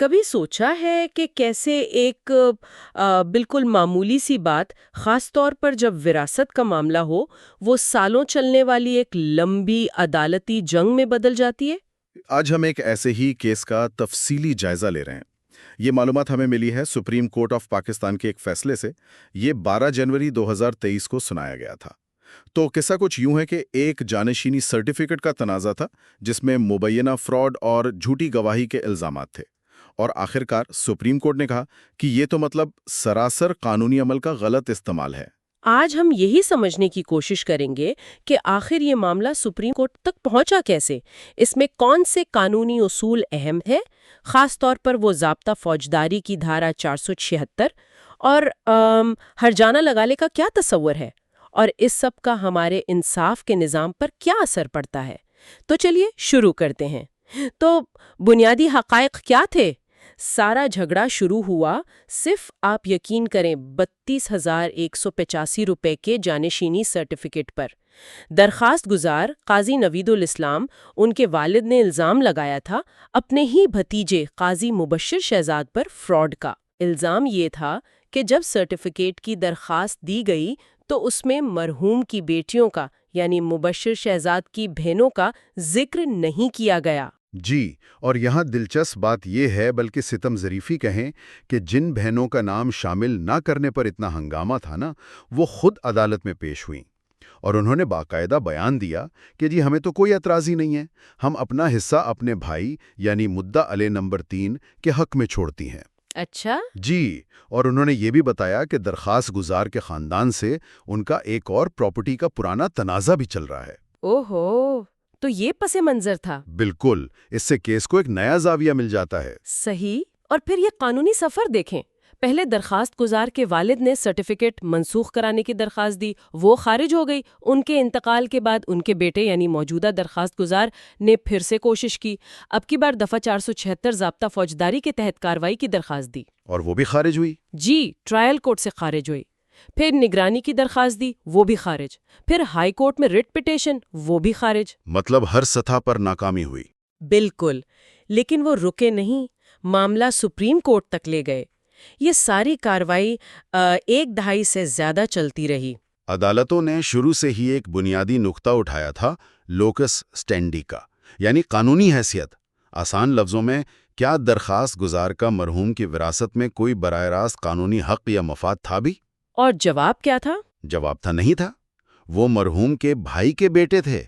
کبھی سوچا ہے کہ کیسے ایک بالکل معمولی سی بات، خاص طور پر جب وراثت کا معاملہ ہو، وہ سالوں چلنے والی ایک لمبی عدالتی جنگ میں بدل جاتی ہے؟ آج ہم ایک ایسے ہی کیس کا تفصیلی جائزہ لے رہے ہیں۔ یہ معلومات ہمیں ملی ہے سپریم کورٹ آف پاکستان کے ایک فیصلے سے۔ یہ 12 جنوری 2023 کو سنایا گیا تھا۔ تو قصہ کچھ یوں ہے کہ ایک جانشینی سرٹیفکیٹ کا تنازع تھا جس میں مبینہ فراڈ اور جھوٹی گواہی کے الزامات تھے، اور آخرکار سپریم کورٹ نے کہا کہ یہ تو مطلب سراسر قانونی عمل کا غلط استعمال ہے۔ آج ہم یہی سمجھنے کی کوشش کریں گے کہ آخر یہ معاملہ سپریم کورٹ تک پہنچا کیسے، اس میں کون سے قانونی اصول اہم ہیں، خاص طور پر وہ ضابطہ فوجداری کی دھارا 476 اور ہرجانہ لگالے کا کیا تصور ہے، اور اس سب کا ہمارے انصاف کے نظام پر کیا اثر پڑتا ہے۔ تو چلیے شروع کرتے ہیں۔ تو بنیادی حقائق کیا تھے؟ سارا جھگڑا شروع ہوا صرف آپ یقین کریں 32,185 روپے کے جانشینی سرٹیفکیٹ پر۔ درخواست گزار قاضی نوید الاسلام، ان کے والد نے الزام لگایا تھا اپنے ہی بھتیجے قاضی مبشر شہزاد پر فراڈ کا۔ الزام یہ تھا کہ جب سرٹیفکیٹ کی درخواست دی گئی تو اس میں مرحوم کی بیٹیوں کا یعنی مبشر شہزاد کی بہنوں کا ذکر نہیں کیا گیا۔ جی، اور یہاں دلچسپ بات یہ ہے، بلکہ ستم ظریفی کہیں، کہ جن بہنوں کا نام شامل نہ کرنے پر اتنا ہنگامہ تھا نا، وہ خود عدالت میں پیش ہوئیں، اور انہوں نے باقاعدہ بیان دیا کہ جی ہمیں تو کوئی اعتراض ہی نہیں ہے، ہم اپنا حصہ اپنے بھائی یعنی مدعا علیہ نمبر 3 کے حق میں چھوڑتی ہیں۔ اچھا۔ جی، اور انہوں نے یہ بھی بتایا کہ درخواست گزار کے خاندان سے ان کا ایک اور پراپرٹی کا پرانا تنازع بھی چل رہا ہے۔ اوہو، تو یہ پس منظر تھا۔ بالکل، اس سے کیس کو ایک نیا زاویہ مل جاتا ہے۔ صحیح، اور پھر یہ قانونی سفر دیکھیں۔ پہلے درخواست گزار کے والد نے سرٹیفکیٹ منسوخ کرانے کی درخواست دی، وہ خارج ہو گئی۔ ان کے انتقال کے بعد ان کے بیٹے یعنی موجودہ درخواست گزار نے پھر سے کوشش کی، اب کی بار دفعہ 476 ضابطہ فوجداری کے تحت کارروائی کی درخواست دی، اور وہ بھی خارج ہوئی۔ جی، ٹرائل کورٹ سے خارج ہوئی۔ پھر نگرانی کی درخواست دی، وہ بھی خارج۔ پھر ہائی کورٹ میں ریٹ پٹیشن، وہ بھی خارج۔ مطلب ہر سطح پر ناکامی ہوئی۔ بالکل، لیکن وہ رکے نہیں، معاملہ سپریم کورٹ تک لے گئے۔ یہ ساری کارروائی 1 دہائی سے زیادہ چلتی رہی۔ عدالتوں نے شروع سے ہی ایک بنیادی نقطہ اٹھایا تھا، لوکس سٹینڈی کا، یعنی قانونی حیثیت۔ آسان لفظوں میں، کیا درخواست گزار کا مرحوم کی وراثت میں کوئی براہ راست قانونی حق یا مفاد تھا بھی؟ اور جواب کیا تھا؟ جواب تھا نہیں تھا۔ وہ مرحوم کے بھائی کے بیٹے تھے۔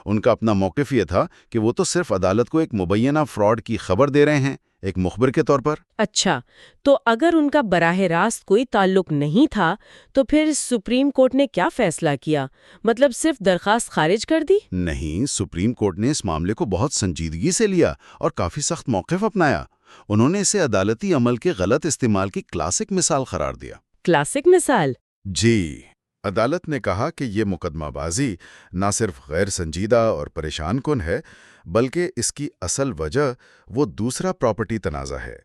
ان کا اپنا موقف یہ تھا کہ وہ تو صرف عدالت کو ایک مبینہ فراڈ کی خبر دے رہے ہیں، ایک مخبر کے طور پر۔ اچھا، تو اگر ان کا براہ راست کوئی تعلق نہیں تھا تو پھر سپریم کورٹ نے کیا فیصلہ کیا؟ مطلب صرف درخواست خارج کر دی؟ نہیں، سپریم کورٹ نے اس معاملے کو بہت سنجیدگی سے لیا اور کافی سخت موقف اپنایا۔ انہوں نے اسے عدالتی عمل کے غلط استعمال کی کلاسک مثال قرار دیا۔ کلاسک مثال؟ جی، عدالت نے کہا کہ یہ مقدمہ بازی نہ صرف غیر سنجیدہ اور پریشان کن ہے، بلکہ اس کی اصل وجہ وہ دوسرا پراپرٹی تنازع ہے۔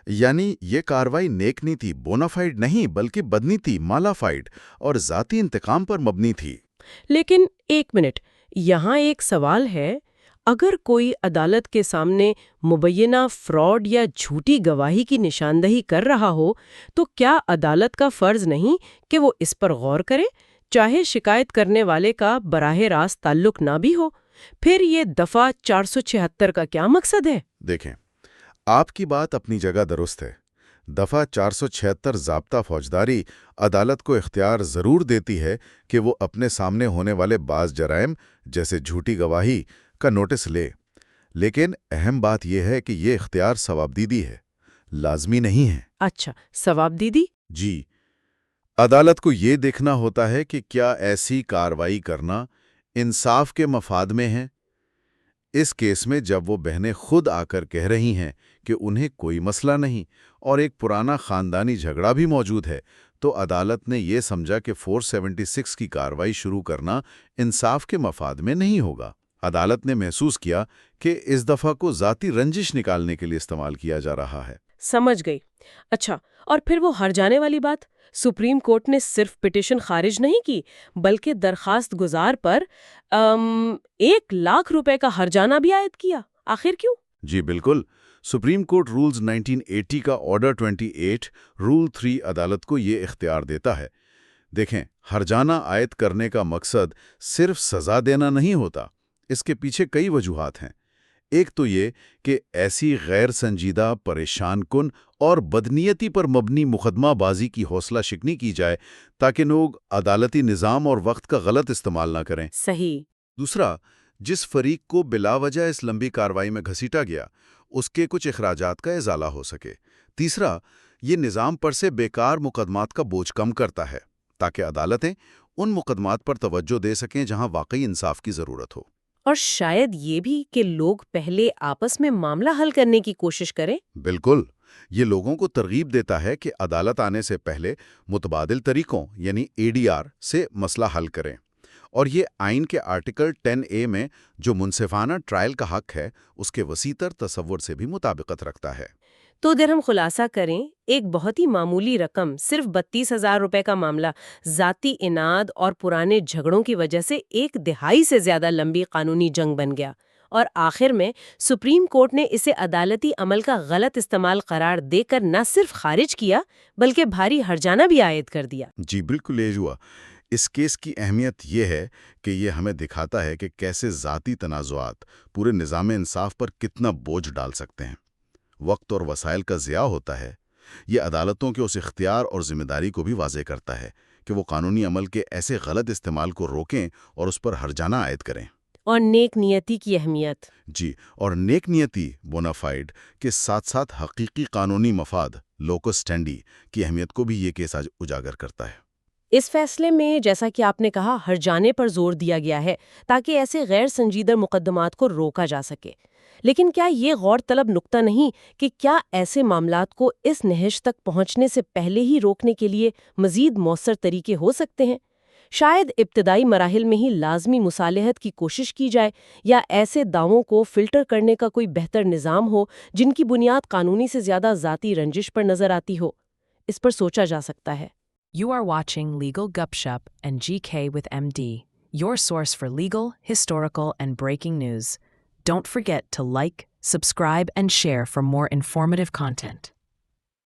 یعنی یہ کاروائی نیک نہیں تھی، بونافائیڈ نہیں، بلکہ بدنیتی، مالافائیڈ اور ذاتی انتقام پر مبنی تھی۔ لیکن ایک منٹ، یہاں ایک سوال ہے۔ اگر کوئی عدالت کے سامنے مبینہ فراڈ یا جھوٹی گواہی کی نشاندہی کر رہا ہو تو کیا عدالت کا فرض نہیں کہ وہ اس پر غور کرے، چاہے شکایت کرنے والے کا براہ راست تعلق نہ بھی ہو؟ پھر یہ دفعہ 476 کا کیا مقصد ہے؟ دیکھیں، آپ کی بات اپنی جگہ درست ہے۔ دفعہ 476 ضابطہ فوجداری عدالت کو اختیار ضرور دیتی ہے کہ وہ اپنے سامنے ہونے والے بعض جرائم جیسے جھوٹی گواہی کا نوٹس لے، لیکن اہم بات یہ ہے کہ یہ اختیار ثوابدیدی ہے، لازمی نہیں ہے۔ اچھا، ثوابدیدی؟ جی، عدالت کو یہ دیکھنا ہوتا ہے کہ کیا ایسی کارروائی کرنا انصاف کے مفاد میں ہے۔ اس کیس میں جب وہ بہنیں خود آ کر کہہ رہی ہیں کہ انہیں کوئی مسئلہ نہیں اور ایک پرانا خاندانی جھگڑا بھی موجود ہے، تو عدالت نے یہ سمجھا کہ 476 کی کارروائی شروع کرنا انصاف کے مفاد میں نہیں ہوگا۔ عدالت نے محسوس کیا کہ اس دفعہ کو ذاتی رنجش نکالنے کے لیے استعمال کیا جا رہا ہے۔ سمجھ گئی۔ اچھا، اور پھر وہ ہر جانے والی بات؟ سپریم کورٹ نے صرف پٹیشن خارج نہیں کی بلکہ درخواست گزار پر 1 لاکھ روپے کا ہرجانہ بھی عائد کیا۔ آخر کیوں؟ جی بالکل، سپریم کورٹ رولز 1980 کا آرڈر 28 رول 3 عدالت کو یہ اختیار دیتا ہے۔ دیکھیں، ہرجانہ عائد کرنے کا مقصد صرف سزا دینا نہیں ہوتا، اس کے پیچھے کئی وجوہات ہیں۔ ایک تو یہ کہ ایسی غیر سنجیدہ، پریشان کن اور بدنیتی پر مبنی مقدمہ بازی کی حوصلہ شکنی کی جائے تاکہ لوگ عدالتی نظام اور وقت کا غلط استعمال نہ کریں۔ صحیح۔ دوسرا، جس فریق کو بلا وجہ اس لمبی کارروائی میں گھسیٹا گیا، اس کے کچھ اخراجات کا ازالہ ہو سکے۔ تیسرا، یہ نظام پر سے بیکار مقدمات کا بوجھ کم کرتا ہے تاکہ عدالتیں ان مقدمات پر توجہ دے سکیں جہاں واقعی انصاف کی ضرورت ہو۔ اور شاید یہ بھی کہ لوگ پہلے آپس میں معاملہ حل کرنے کی کوشش کریں۔ بالکل، یہ لوگوں کو ترغیب دیتا ہے کہ عدالت آنے سے پہلے متبادل طریقوں یعنی ADR سے مسئلہ حل کریں، اور یہ آئین کے آرٹیکل 10A میں جو منصفانہ ٹرائل کا حق ہے اس کے وسیع تر تصور سے بھی مطابقت رکھتا ہے۔ تو اگر ہم خلاصہ کریں، ایک بہت ہی معمولی رقم، صرف 32,000 روپے کا معاملہ ذاتی اناد اور پرانے جھگڑوں کی وجہ سے 1 دہائی سے زیادہ لمبی قانونی جنگ بن گیا، اور آخر میں سپریم کورٹ نے اسے عدالتی عمل کا غلط استعمال قرار دے کر نہ صرف خارج کیا بلکہ بھاری ہرجانہ بھی عائد کر دیا۔ جی بالکل، یہ ہوا۔ اس کیس کی اہمیت یہ ہے کہ یہ ہمیں دکھاتا ہے کہ کیسے ذاتی تنازعات پورے نظام انصاف پر کتنا بوجھ ڈال سکتے ہیں۔ وقت اور وسائل کا ضیاع ہوتا ہے۔ یہ عدالتوں کے اس اختیار اور ذمہ داری کو بھی واضح کرتا ہے کہ وہ قانونی عمل کے ایسے غلط استعمال کو روکیں اور اس پر ہرجانہ عائد کریں۔ اور نیک نیتی کی اہمیت۔ جی، اور نیک نیتی بونافائیڈ کے ساتھ ساتھ حقیقی قانونی مفاد لوکس اسٹینڈی کی اہمیت کو بھی یہ کیس آج اجاگر کرتا ہے۔ اس فیصلے میں جیسا کہ آپ نے کہا ہرجانے پر زور دیا گیا ہے تاکہ ایسے غیر سنجیدہ مقدمات کو روکا جا سکے، لیکن کیا یہ غور طلب نکتہ نہیں کہ کیا ایسے معاملات کو اس نہج تک پہنچنے سے پہلے ہی روکنے کے لیے مزید مؤثر طریقے ہو سکتے ہیں؟ شاید ابتدائی مراحل میں ہی لازمی مصالحت کی کوشش کی جائے، یا ایسے دعووں کو فلٹر کرنے کا کوئی بہتر نظام ہو جن کی بنیاد قانونی سے زیادہ ذاتی رنجش پر نظر آتی ہو۔ اس پر سوچا جا سکتا ہے۔ You are watching Legal Gupshup and GK with MD, your source for legal, historical, and breaking news. Don't forget to like, subscribe, and share for more informative content.